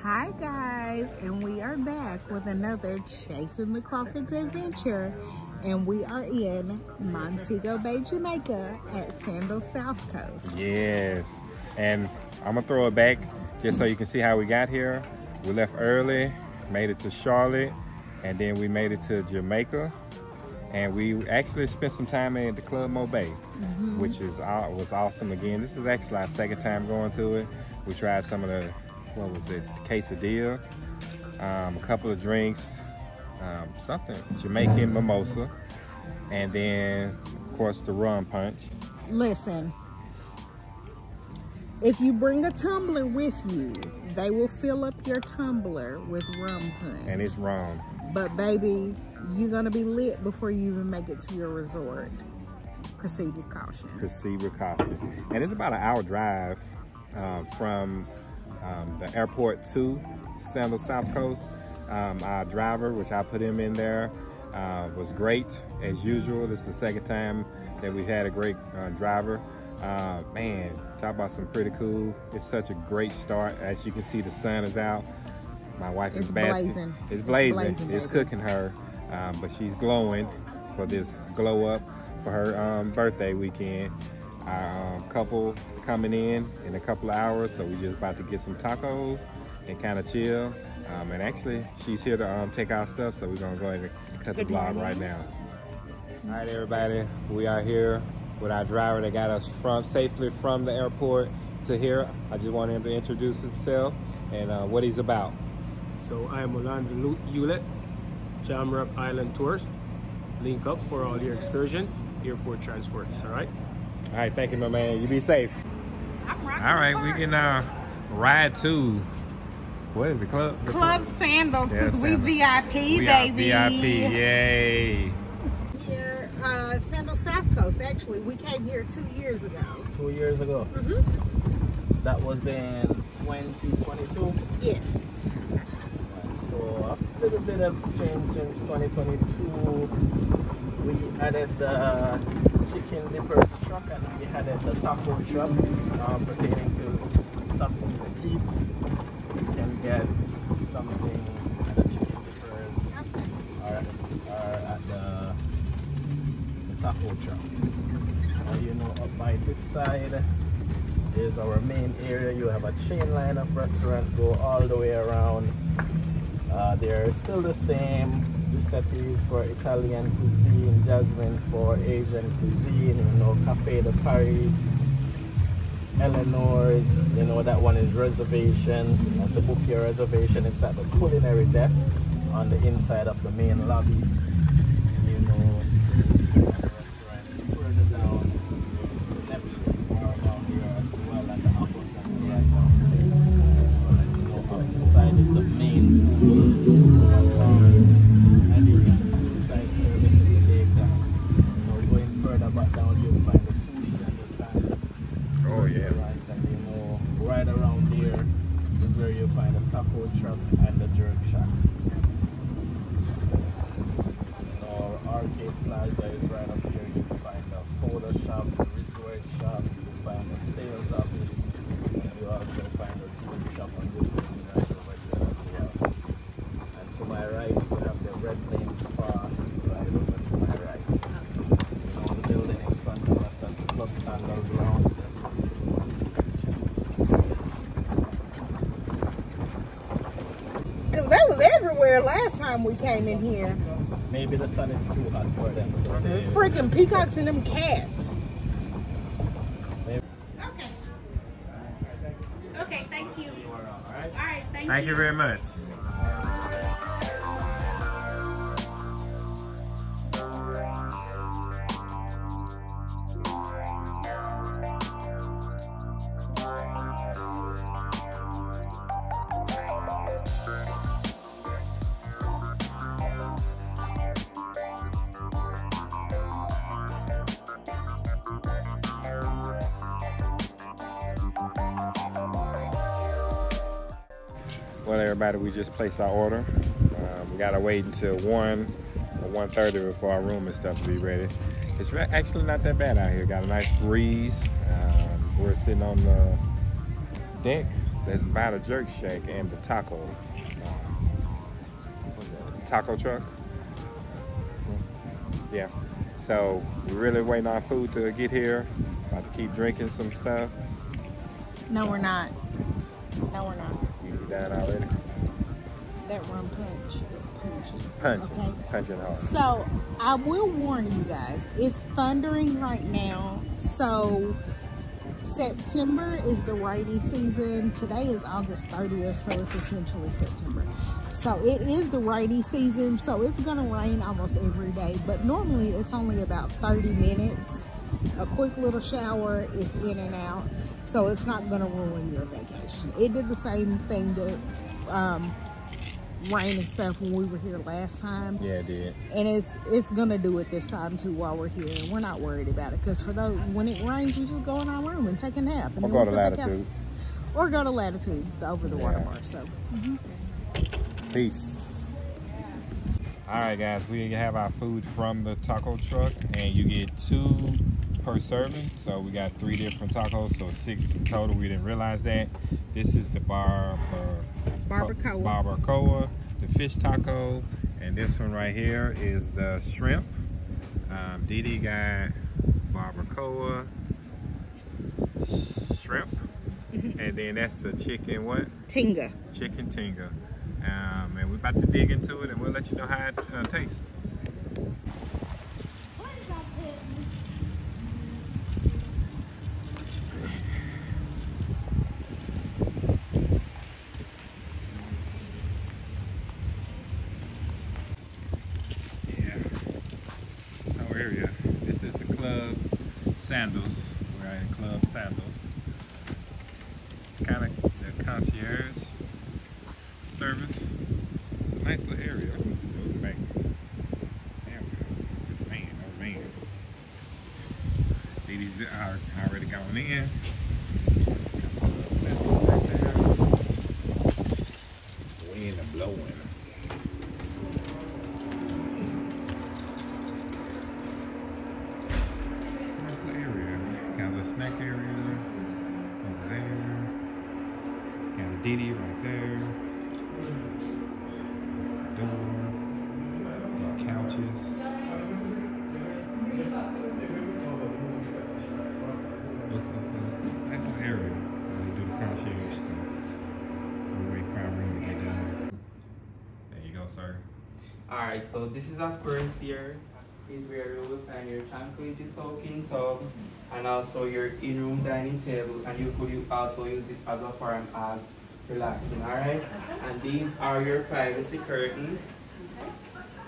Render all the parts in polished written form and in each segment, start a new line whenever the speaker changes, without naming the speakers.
Hi guys, and we are back with another Chasing the Crawfords adventure, and we are in Montego Bay, Jamaica at Sandals SouthCoast.
Yes, and I'm gonna throw it back just so you can see how we got here. We left early, made it to Charlotte, and then we made it to Jamaica, and we actually spent some time at the Club Mo Bay, which was awesome. Again, this is actually our second time going to it. We tried some of the, what was it, quesadilla, a couple of drinks, something Jamaican mimosa, and then of course the rum punch.
Listen, if you bring a tumbler with you, they will fill up your tumbler with rum punch.
And it's rum.
But baby, you're gonna be lit before you even make it to your resort. Proceed with caution. Proceed with
caution. And it's about an hour drive from the airport to Sandals SouthCoast. Our driver, which I put him in there, was great as usual. This is the second time that we've had a great driver. Man, talk about some pretty cool. It's such a great start. As you can see, the sun is out. My wife is blazing. It's blazing. It's cooking her, but she's glowing for this glow up for her birthday weekend. Our couple coming in a couple of hours, so we just about to get some tacos and kind of chill. And actually, she's here to take our stuff, so we're gonna go ahead and cut the vlog right now. All right, everybody, we are here with our driver that got us safely from the airport to here. I just want him to introduce himself and what he's about.
So I'm Orlando Hewlett, Jamrock Island Tours. Link up for all your excursions, airport transports, all right?
All right, thank you, my man. You be safe. All right, we can ride to, what is the club?
Club Sandals, because we VIP, baby.
VIP, yay.
Here, Sandals SouthCoast, actually. We came here 2 years ago.
2 years ago? That was in 2022?
Yes.
So a little bit of change since 2022. We added the chicken dippers truck and we added the taco truck pertaining to something to eat. You can get something at the chicken dippers or at the taco truck. You know, up by this side is our main area. You have a chain line of restaurants go all the way around. They're still the same. Giuseppe's for Italian cuisine, Jasmine for Asian cuisine, you know, Cafe de Paris, Eleanor's, you know, that one is reservation. You have to book your reservation. It's at the culinary desk on the inside of the main lobby. You know, restaurants further down. Netflix bar down here as well at the opposite right down there. You know, up the side is the main and you get inside service in the daytime. You know, going further back down, you'll find the sushi and the sand.
Oh yeah.
And you know, right around there is where you'll find the taco truck and the jerk shack. You know, our arcade plaza is right up here. You can find the photo shop, the resort shop, you find the sales office, and you also find the TV shop on this one right over here as well. And to my right, you have the Red Lane Spa right over to my right. You know, the building in front of us, that's the Club Sandals Lounge.
Because that was everywhere last time we came in here.
Maybe the sun is too hot for them. So
freaking peacocks and them cats.
maybe.
Okay. Okay, thank you. All right, thank you.
Thank you very much. Well, everybody, we just placed our order. We gotta wait until 1 or 1:30 before our room and stuff to be ready. It's actually not that bad out here. Got a nice breeze. We're sitting on the deck that's by the Jerk Shack and the taco. Taco truck. Yeah. So we're really waiting on food to get here. About to keep drinking some stuff.
No, we're not. No, we're not.
You eat that already?
That rum punch is punching.
Punching.
Okay.
Punching hard.
So I will warn you guys, it's thundering right now. So September is the rainy season. Today is August 30th, so it's essentially September. So it is the rainy season, so it's gonna rain almost every day, but normally it's only about 30 minutes. A quick little shower is in and out, so it's not gonna ruin your vacation. It did the same thing to rain and stuff when we were here last time.
Yeah, it did.
And it's gonna do it this time too while we're here. We're not worried about it, because for those, when it rains, we just go in our room and take a nap. And
Or
then
go
we'll
to
come back out.
Latitudes.
Or go to Latitudes, the over the water bar. So.
Peace. All right, guys, we have our food from the taco truck, and you get 2 per serving. So we got 3 different tacos, so 6 in total. We didn't realize that. This is the barbacoa, the fish taco, and this one right here is the shrimp. Didi got barbacoa, shrimp, and then that's the chicken what?
Tinga.
Chicken tinga. And we're about to dig into it, and we'll let you know how it tastes. Area. This is the Club Sandals. We're in Club Sandals. It's kind of the concierge service. It's a nice little area. So back. There we go. Man, oh man. Ladies are already going in. Wind and blowing. Snack area over there. Got a Didi right there. That's the door. Got couches. This is a nice little area where they do the concierge stuff. We wait for our room to get done. There you go, sir.
Alright, so this is of course here is where you will find your tranquility soaking tub and also your in-room dining table, and you could also use it as a form as relaxing, alright? And these are your privacy curtain.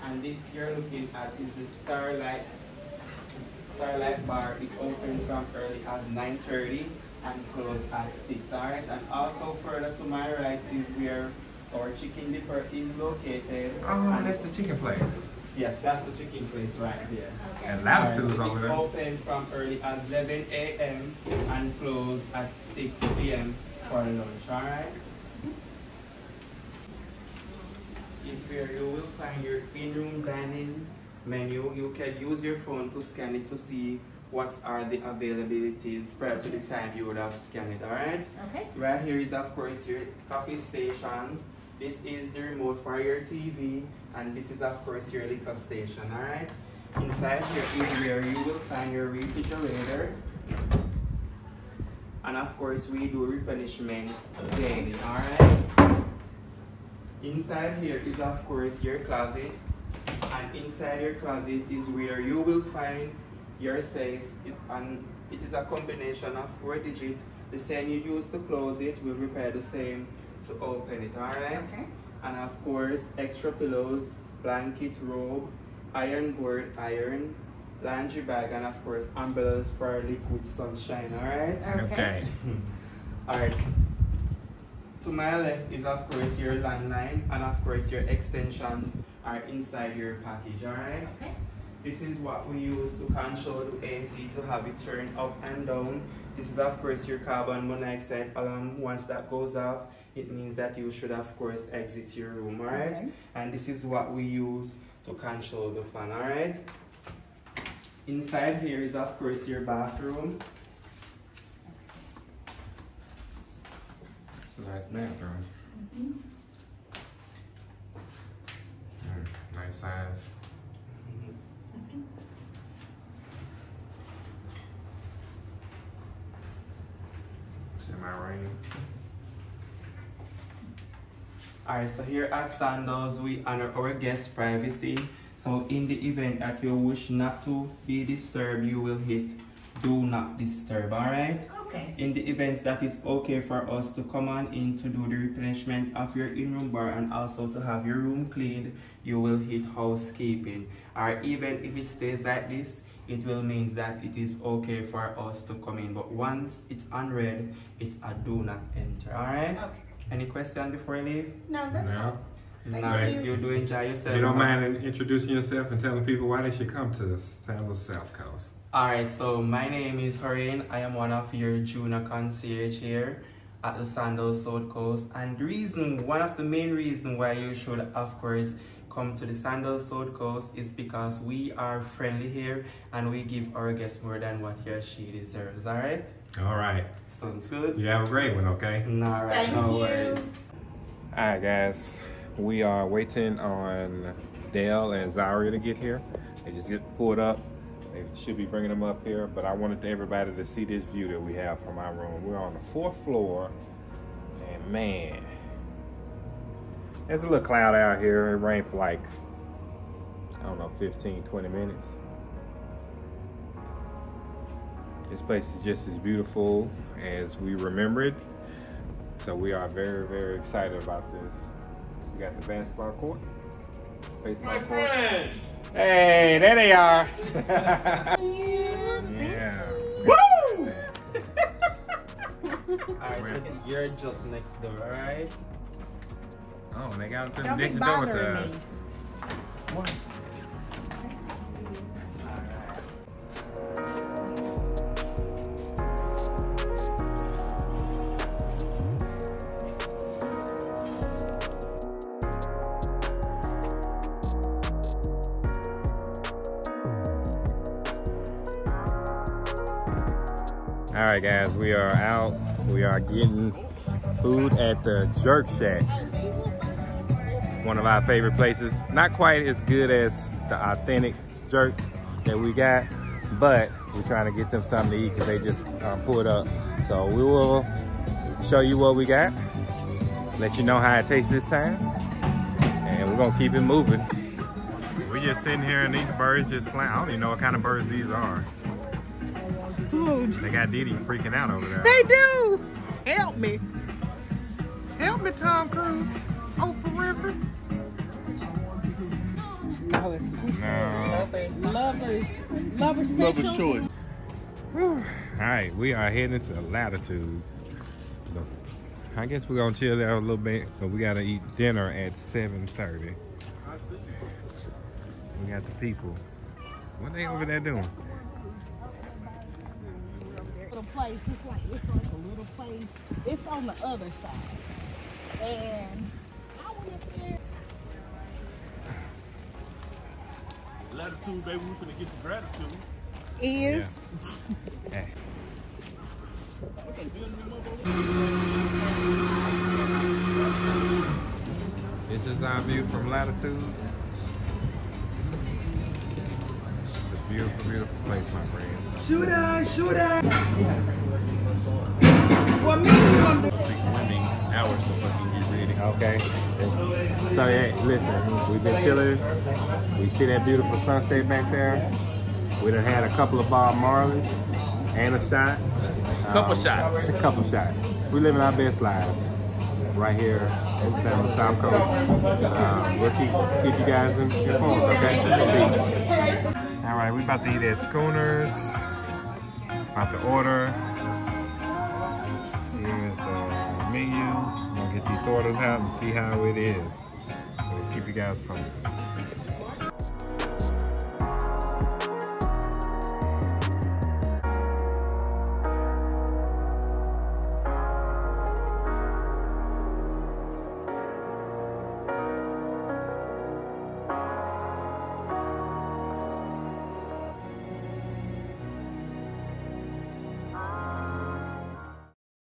And this you're looking at is the Starlight bar. It opens from early as 9:30 and closes at 6, alright? And also further to my right is where our chicken dipper is located.
Oh, that's the chicken place.
Yes, that's the chicken place right there.
Okay.
And Latitudes over there.
It's open from early as 11 a.m. and close at 6 p.m. for lunch, alright? Is where you will find your in-room dining menu. You can use your phone to scan it to see what are the availabilities prior to the time you would have scanned it, alright?
Okay.
Right here is of course your coffee station. This is the remote for your TV, and this is of course your liquor station, alright? Inside here is where you will find your refrigerator. And of course we do replenishment daily, alright? Inside here is of course your closet. And inside your closet is where you will find your safe. And it is a combination of 4 digits. The same you use to close it will require the same to open it, alright?
Okay.
And of course, extra pillows, blanket, robe, iron board, iron, laundry bag, and of course, umbrellas for liquid sunshine, alright?
Okay.
Alright. To my left is of course your landline, and of course your extensions are inside your package, alright?
Okay.
This is what we use to control the AC to have it turn up and down. This is of course your carbon monoxide alarm. Once that goes off, it means that you should of course exit your room, alright?
Okay.
And this is what we use to control the fan, alright? Inside here is of course your bathroom.
It's a nice bathroom. Nice size. Semi-rain.
Alright, so here at Sandals, we honor our guests' privacy. So in the event that you wish not to be disturbed, you will hit do not disturb, alright?
Okay.
In the events that it's okay for us to come on in to do the replenishment of your in-room bar and also to have your room cleaned, you will hit housekeeping. Or even if it stays like this, it will mean that it is okay for us to come in. But once it's unread, it's a do not enter, alright?
Okay.
Any question before I leave?
No, that's all.
Nice. You do enjoy yourself.
You don't mind introducing yourself and telling people why they should come to Sandals South Coast.
Alright, so my name is Horain. I am one of your junior concierge here at the Sandals SouthCoast. And one of the main reasons why you should, of course, come to the Sandals SouthCoast is because we are friendly here and we give our guests more than what he or she deserves, alright?
Alright.
Sounds good?
You have a great one, okay?
Alright, no worries.
Alright guys, we are waiting on Dale and Zaria to get here. They just get pulled up. They should be bringing them up here, but I wanted everybody to see this view that we have from our room. We're on the 4th floor, and man, there's a little cloud out here. It rained for like, I don't know, 15, 20 minutes. This place is just as beautiful as we remember it. So we are very, very excited about this. We got the basketball court.
My friend!
Hey, there they are.
Yeah.
Woo!
Alright, so you're just next door, alright?
Oh, they got them
Don't be
next door with
bothering
us.
me.
All right, guys, we are out. We are getting food at the Jerk Shack. One of our favorite places. Not quite as good as the authentic jerk that we got, but we're trying to get them something to eat because they just pulled up. So we will show you what we got, let you know how it tastes this time, and we're gonna keep it moving. We're just sitting here and these birds just flying. I don't even know what kind of birds these are. They got Diddy freaking out over there.
They do! Help me.
Help me, Tom Cruise. Oh, for real?
No, it's not.
No.
Lover's choice.
All right, we are heading to Latitudes. So, I guess we're gonna chill there a little bit, but we gotta eat dinner at 7:30. We got the people. What they over there doing?
Little place. It's like a little place. It's on the other side. And I went up there.
Latitude, baby, we finna get some gratitude.
Is
Yeah. This is our view from Latitude. It's a beautiful, beautiful place, my friends.
shoot out. What me you gonna do?
Hours to fucking get ready. Okay. So yeah, listen, we've been chilling. We see that beautiful sunset back there. We done had a couple of Bob Marleys and a shot.
Couple shots.
A couple shots. We living our best lives right here at Sandals SouthCoast. We'll keep you guys informed, okay? Peace. All right, we about to eat at Schooners. About to order. Here's the menu. We'll get these orders out and see how it is. We'll keep you guys posted.